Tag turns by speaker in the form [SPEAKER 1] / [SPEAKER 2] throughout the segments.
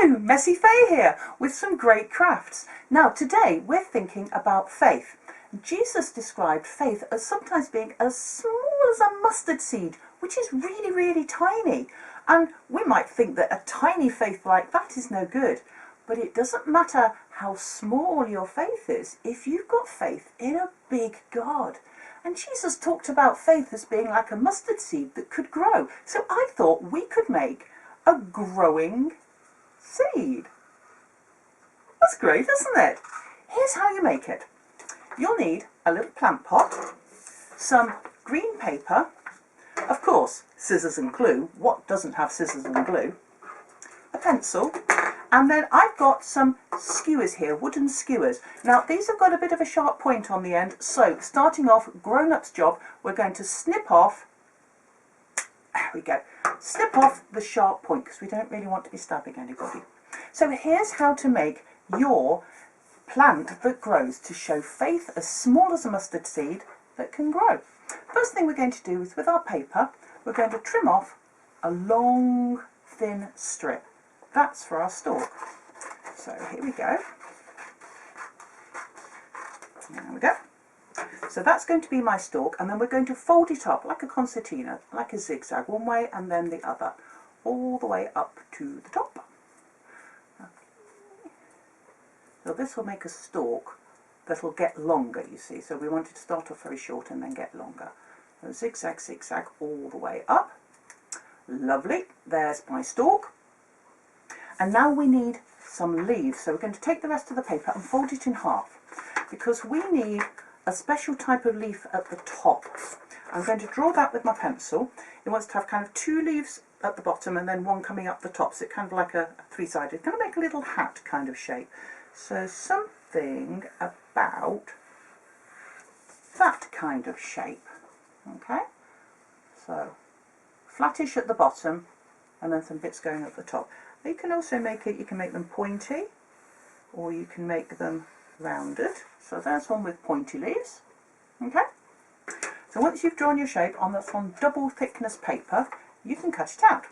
[SPEAKER 1] Hello, Messy Faye here with some great crafts. Now today we're thinking about faith. Jesus described faith as sometimes being as small as a mustard seed, which is really, really tiny. And we might think that a tiny faith like that is no good. But it doesn't matter how small your faith is if you've got faith in a big God. And Jesus talked about faith as being like a mustard seed that could grow. So I thought we could make a growing seed. That's great, isn't it? Here's how you make it. You'll need a little plant pot, some green paper, of course scissors and glue. What doesn't have scissors and glue? A pencil, and then I've got some skewers here, wooden skewers. Now these have got a bit of a sharp point on the end, so starting off, grown-up's job, we're going to snip off, there we go, snip off the sharp point because we don't really want to be stabbing anybody. So here's how to make your plant that grows to show faith as small as a mustard seed that can grow. First thing we're going to do is with our paper, we're going to trim off a long thin strip. That's for our stalk. So here we go. There we go. So that's going to be my stalk, and then we're going to fold it up like a concertina, like a zigzag, one way and then the other, all the way up to the top. So this will make a stalk that will get longer, you see. So we want it to start off very short and then get longer. So zigzag, zigzag, all the way up. Lovely. There's my stalk. And now we need some leaves. So we're going to take the rest of the paper and fold it in half, because we need a special type of leaf at the top. I'm going to draw that with my pencil. It wants to have kind of two leaves at the bottom and then one coming up the top, so it's kind of like a three-sided. It's going to make a little hat kind of shape. So something about that kind of shape. Okay, so flattish at the bottom and then some bits going at the top. You can also make it, you can make them pointy or you can make them rounded. So there's one with pointy leaves. Okay, so once you've drawn your shape on double thickness paper, you can cut it out.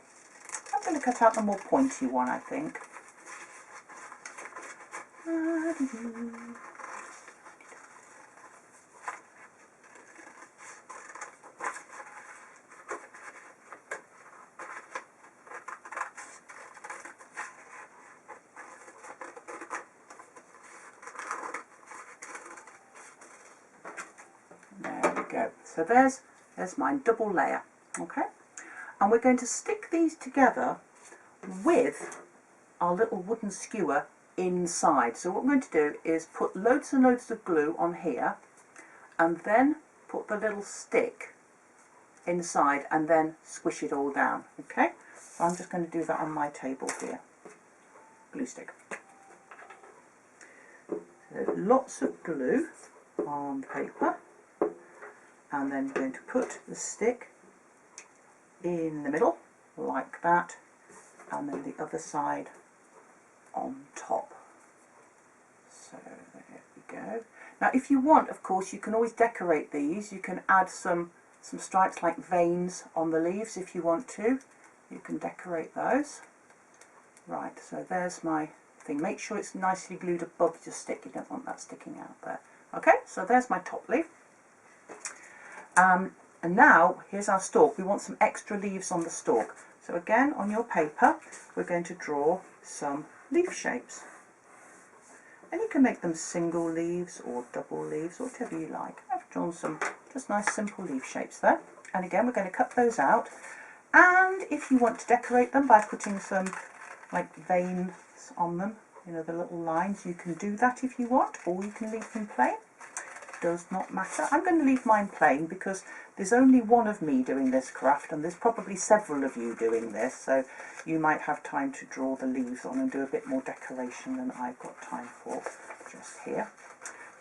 [SPEAKER 1] I'm going to cut out the more pointy one, I think. There we go. So there's mine, double layer. Okay, and we're going to stick these together with our little wooden skewer inside. So what we're going to do is put loads and loads of glue on here and then put the little stick inside and then squish it all down. Okay, so I'm just going to do that on my table here. Glue stick. So lots of glue on paper, and then we're going to put the stick in the middle like that, and then the other side on top. So there we go. Now if you want, of course, you can always decorate these. You can add some stripes like veins on the leaves if you want to. You can decorate those. Right, so there's my thing. Make sure it's nicely glued above your stick. You don't want that sticking out there. Okay, so there's my top leaf. And now here's our stalk. We want some extra leaves on the stalk. So again, on your paper, we're going to draw some leaf shapes. And you can make them single leaves or double leaves, or whatever you like. I've drawn some just nice simple leaf shapes there. And again, we're going to cut those out. And if you want to decorate them by putting some like veins on them, you know, the little lines, you can do that if you want, or you can leave them plain. Does not matter. I'm going to leave mine plain because there's only one of me doing this craft and there's probably several of you doing this, so you might have time to draw the leaves on and do a bit more decoration than I've got time for just here.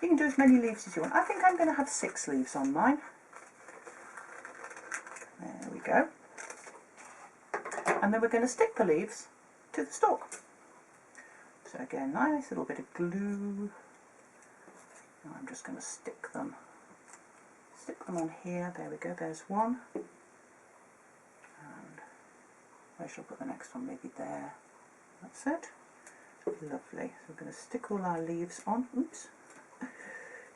[SPEAKER 1] You can do as many leaves as you want. I think I'm going to have 6 leaves on mine. There we go. And then we're going to stick the leaves to the stalk. So again, nice little bit of glue. I'm just going to stick them on here. There we go, there's one. And where shall I put the next one? Maybe there. That's it. Lovely. So we're going to stick all our leaves on. Oops.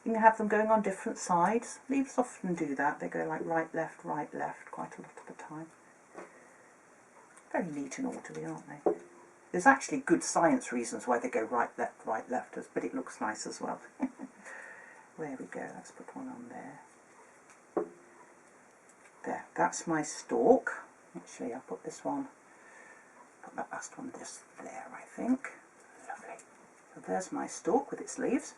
[SPEAKER 1] You can have them going on different sides. Leaves often do that. They go like right, left, quite a lot of the time. Very neat and orderly, aren't they? There's actually good science reasons why they go right, left, but it looks nice as well. There we go. Let's put one on there. There. That's my stalk. Actually, I'll put this one, put that last one just there, I think. Lovely. So there's my stalk with its leaves.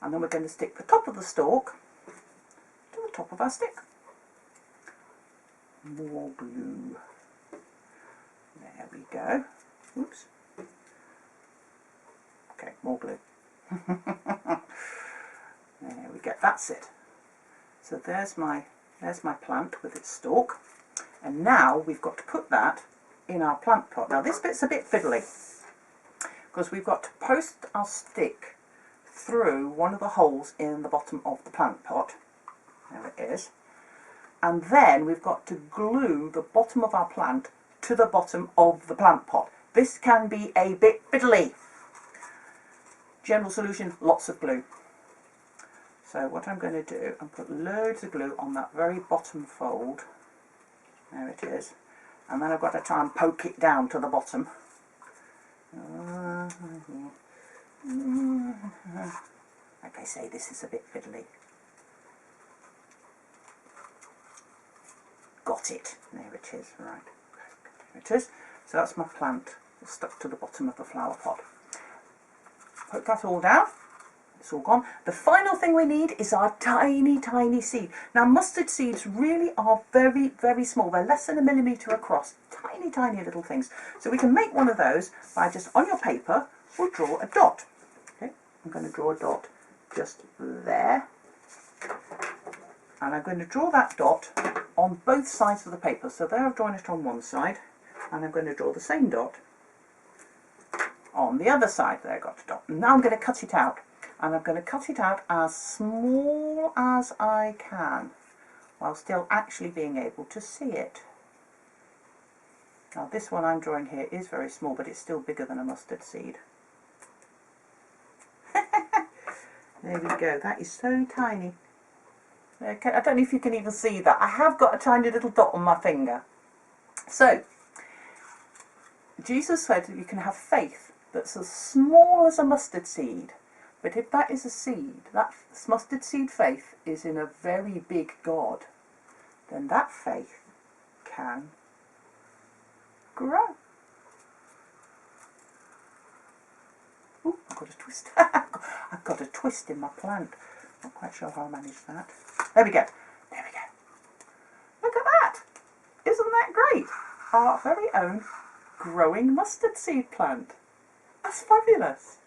[SPEAKER 1] And then we're going to stick the top of the stalk to the top of our stick. More glue. There we go. Oops. Okay, more glue. There we go. That's it. So there's my plant with its stalk. And now we've got to put that in our plant pot. Now this bit's a bit fiddly because we've got to post our stick through one of the holes in the bottom of the plant pot. There it is. And then we've got to glue the bottom of our plant to the bottom of the plant pot. This can be a bit fiddly. General solution, lots of glue. So what I'm going to do, I'll put loads of glue on that very bottom fold. There it is. And then I've got to try and poke it down to the bottom. Like I say, this is a bit fiddly. Got it. There it is. Right. There it is. So that's my plant stuck to the bottom of the flower pot. Poke that all down. It's all gone. The final thing we need is our tiny, tiny seed. Now mustard seeds really are very, very small. They're less than 1 millimetre across. Tiny, tiny little things. So we can make one of those by just on your paper, we'll draw a dot. Okay, I'm going to draw a dot just there. And I'm going to draw that dot on both sides of the paper. So there I've drawn it on one side, and I'm going to draw the same dot on the other side. There I got a dot. And now I'm going to cut it out. And I'm going to cut it out as small as I can, while still actually being able to see it. Now this one I'm drawing here is very small, but it's still bigger than a mustard seed. There we go. That is so tiny. Okay, I don't know if you can even see that. I have got a tiny little dot on my finger. So, Jesus said that you can have faith that's as small as a mustard seed. But if that is a seed, that mustard seed faith is in a very big God, then that faith can grow. Ooh, I've got a twist. I've got a twist in my plant. Not quite sure how I managed that. There we go. There we go. Look at that. Isn't that great? Our very own growing mustard seed plant. That's fabulous.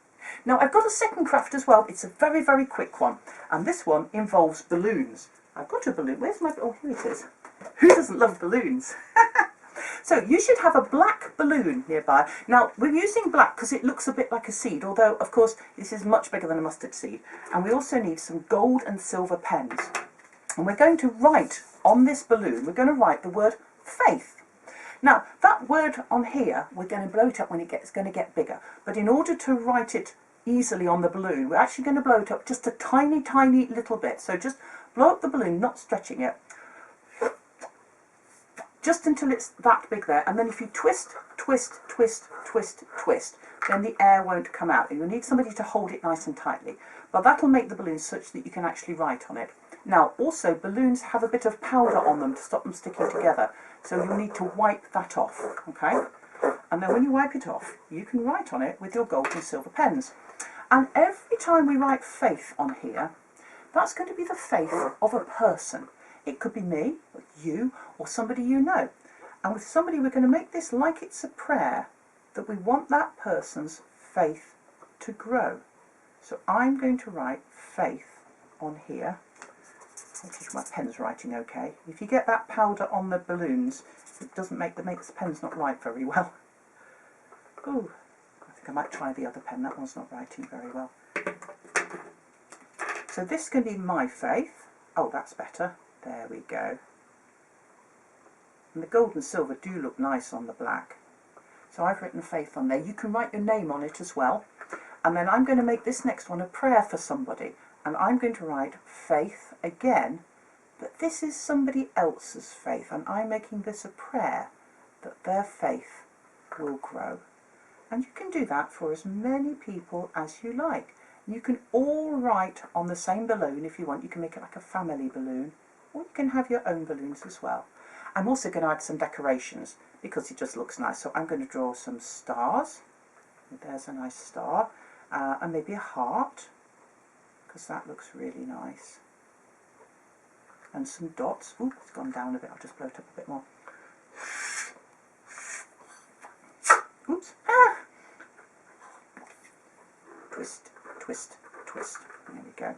[SPEAKER 1] Now I've got a second craft as well. It's a very, very quick one. And this one involves balloons. I've got a balloon. Where's my... Oh, here it is. Who doesn't love balloons? So you should have a black balloon nearby. Now we're using black because it looks a bit like a seed, although of course this is much bigger than a mustard seed. And we also need some gold and silver pens. And we're going to write on this balloon, we're going to write the word faith. Now that word on here, we're going to blow it up when it's going to get bigger. But in order to write it easily on the balloon, we're actually going to blow it up just a tiny, tiny little bit. So just blow up the balloon, not stretching it, just until it's that big there. And then if you twist, twist, twist, twist, twist, then the air won't come out. And you'll need somebody to hold it nice and tightly. But that'll make the balloon such that you can actually write on it. Now, also, balloons have a bit of powder on them to stop them sticking together. So you'll need to wipe that off, okay? And then when you wipe it off, you can write on it with your gold and silver pens. And every time we write faith on here, that's going to be the faith of a person. It could be me, or you, or somebody you know. And with somebody, we're going to make this like it's a prayer, that we want that person's faith to grow. So I'm going to write faith on here. My pen's writing okay. If you get that powder on the balloons, it doesn't make the pen's not write very well. Ooh, I think I might try the other pen. That one's not writing very well. So this is going to be my faith. Oh, that's better. There we go. And the gold and silver do look nice on the black. So I've written faith on there. You can write your name on it as well. And then I'm going to make this next one a prayer for somebody. And I'm going to write faith again, but this is somebody else's faith. And I'm making this a prayer that their faith will grow. And you can do that for as many people as you like. You can all write on the same balloon if you want. You can make it like a family balloon, or you can have your own balloons as well. I'm also going to add some decorations because it just looks nice. So I'm going to draw some stars. There's a nice star, and maybe a heart, because that looks really nice. And some dots. Ooh, it's gone down a bit. I'll just blow it up a bit more. Oops. Ah! Twist, twist, twist. There we go.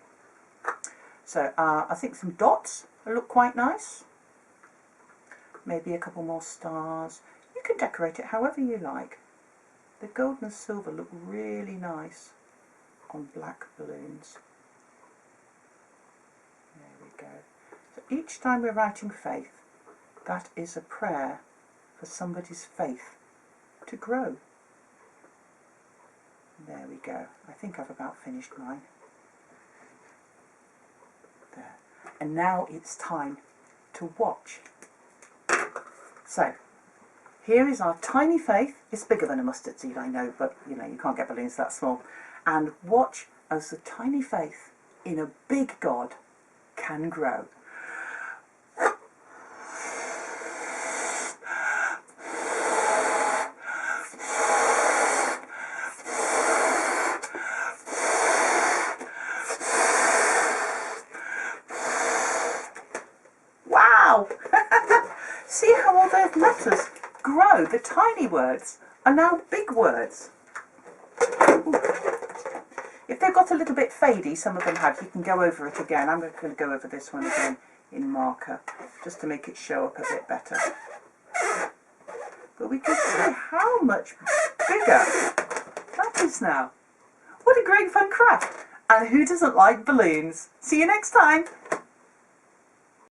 [SPEAKER 1] So I think some dots look quite nice. Maybe a couple more stars. You can decorate it however you like. The gold and silver look really nice on black balloons. There we go. So each time we're writing faith, that is a prayer for somebody's faith to grow. There we go. I think I've about finished mine. There. And now it's time to watch. So, here is our tiny faith. It's bigger than a mustard seed, I know, but you know, you can't get balloons that small. And watch as the tiny faith in a big God can grow. Wow! See how all those letters grow. The tiny words are now big words. Ooh. If they've got a little bit fadey, some of them have, you can go over it again. I'm going to go over this one again in marker, just to make it show up a bit better. But we can see how much bigger that is now. What a great fun craft! And who doesn't like balloons? See you next time!